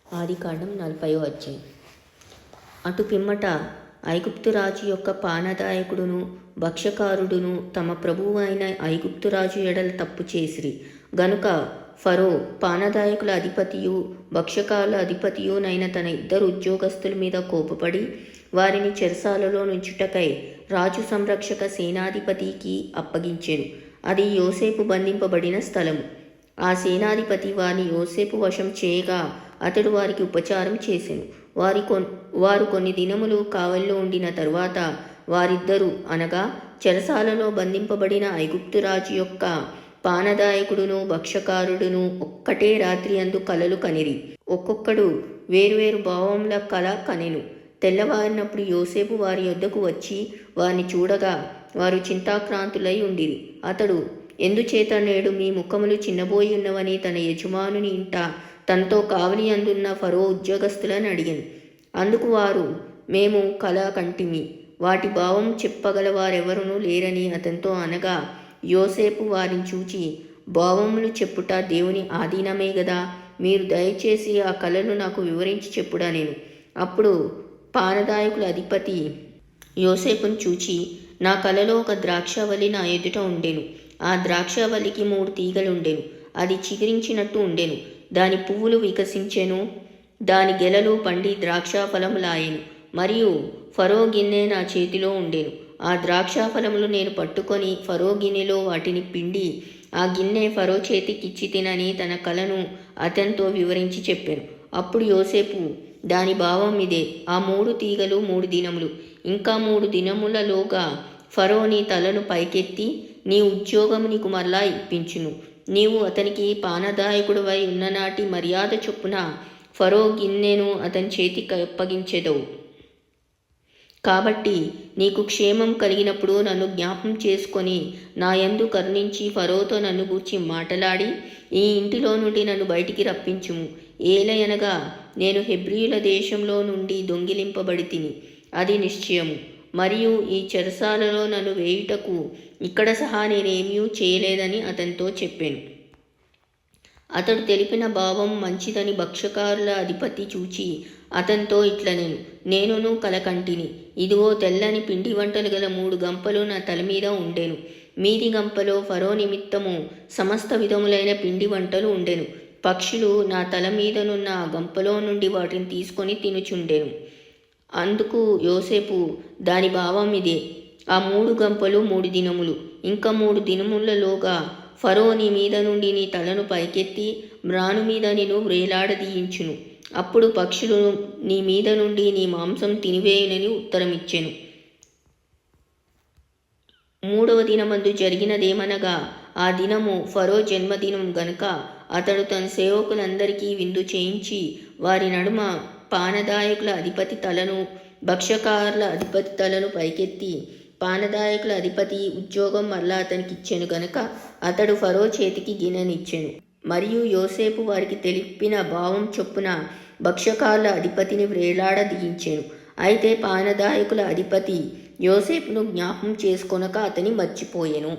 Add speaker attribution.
Speaker 1: ఆదికాండం 40వ అధ్యాయం. అటు పిమ్మట ఐగుప్తురాజు యొక్క పానదాయకుడును భక్ష్యకారుడును తమ ప్రభువు అయిన ఐగుప్తురాజు ఎడల తప్పు చేసిరి గనుక ఫరో పానదాయకుల అధిపతియు భక్ష్యకారుల అధిపతియునైన తన ఇద్దరు ఉద్యోగస్తుల మీద కోపపడి వారిని చెరసాలలో నుంచుటకై రాజు సంరక్షక సేనాధిపతికి అప్పగించెను. అది యోసేపు బంధింపబడిన స్థలము. ఆ సేనాధిపతి వారిని యోసేపు వశం చేయగా అతడు వారికి ఉపచారం చేసెను. వారు కొన్ని దినములు కావలిలో ఉండిన తరువాత వారిద్దరూ అనగా చెరసాలలో బంధింపబడిన ఐగుప్తురాజు యొక్క పానదాయకుడును భక్ష్యకారుడును ఒక్కటే రాత్రి అందు కలలు కనిరి. ఒక్కొక్కడు వేరువేరు భావముల కల కనెను. తెల్లవారినప్పుడు యోసేపు వారి యొద్దకు వచ్చి వారిని చూడగా వారు చింతాక్రాంతులై ఉండిరి. అతడు, ఎందుచేత నేడు మీ ముఖములు చిన్నబోయి ఉన్నవని తన యజమానుని ఇంట తనతో కావలి అందున్న ఫరో ఉద్యోగస్తులను అడిగాను. అందుకు వారు, మేము కల కంటిమి, వాటి భావం చెప్పగలవారెవరునూ లేరని అతనితో అనగా, యోసేపు వారిని చూచి, భావములు చెప్పుట దేవుని ఆధీనమే గదా, మీరు దయచేసి ఆ కలను నాకు వివరించి చెప్పుడా నేను. అప్పుడు పానదాయకుల అధిపతి యోసేపును చూచి, నా కలలో ఒక ద్రాక్షవల్లి నా ఎదుట ఉండెను. ఆ ద్రాక్షవల్లికి 3 తీగలుండెను. అది చిగురించినట్టు ఉండెను. దాని పువ్వులు వికసించెను. దాని గెలలు పండి ద్రాక్షాఫలములాయెను. మరియు ఫరో గిన్నె నా చేతిలో ఉండెను. ఆ ద్రాక్షాఫలములు నేను పట్టుకొని ఫరో గిన్నెలో వాటిని పిండి ఆ గిన్నె ఫరో చేతికిచ్చి తినని తన కలను అతనితో వివరించి చెప్పాను. అప్పుడు యోసేపు, దాని భావం ఇదే, ఆ 3 తీగలు 3 దినములు, ఇంకా 3 దినములలోగా ఫరో నీ తలను పైకెత్తి నీ ఉద్యోగము నీకు మరలా ఇప్పించును. నీవు అతనికి పానదాయకుడివై ఉన్ననాటి మర్యాద చొప్పున ఫరో గిన్నెను అతని చేతికి అప్పగించెదవు. కాబట్టి నీకు క్షేమం కలిగినప్పుడు నన్ను జ్ఞాపం చేసుకొని నా యందు కరుణించి ఫరోతో నన్ను గూర్చి మాటలాడి ఈ ఇంటిలో నుండి నన్ను బయటికి రప్పించుము. ఏలయనగా నేను హెబ్రీయుల దేశంలో నుండి దొంగిలింపబడి తిని, అది నిశ్చయము. మరియు ఈ చెరసాలలో నన్ను వేయుటకు ఇక్కడ సహా నేనేమీ చేయలేదని అతనితో చెప్పాను. అతడు తెలిపిన భావం మంచిదని భక్ష్యకారుల అధిపతి చూచి అతనితో ఇట్లనెను, నేనును కలకంటిని. ఇదిగో తెల్లని పిండి వంటలు గల 3 గంపలు నా తల మీద ఉండెను. మీది గంపలో ఫరో నిమిత్తము సమస్త విధములైన పిండి వంటలు ఉండెను. పక్షులు నా తల మీదనున్న ఆ గంపలో నుండి వాటిని తీసుకొని తినుచుండెను. అందుకు యోసేపు, దాని భావం ఇదే, ఆ 3 గంపలు 3 దినములు, ఇంకా 3 దినములలోగా ఫరో నీ మీద నుండి నీ తలను పైకెత్తి మ్రాను మీద నిన్ను వ్రేలాడదీయించును. అప్పుడు పక్షులు నీ మీద నుండి నీ మాంసం తినివేయునని ఉత్తరమిచ్చెను. 3వ దినమందు జరిగినదేమనగా, ఆ దినము ఫరో జన్మదినం గనుక అతడు తన సేవకులందరికీ విందు చేయించి వారి నడుమ పానదాయకుల అధిపతి తలను భక్ష్యకారుల అధిపతి తలను పైకెత్తి పానదాయకుల అధిపతి ఉద్యోగం మరలా అతనికి ఇచ్చెను గనుక అతడు ఫరో చేతికి గిన్నెనిచ్చెను. మరియు యోసేపు వారికి తెలిపిన భావం చొప్పున భక్ష్యకారుల అధిపతిని వ్రేలాడదీయించెను. అయితే పానదాయకుల అధిపతి యోసేపును జ్ఞాపం చేసుకొనక అతని మర్చిపోయెను.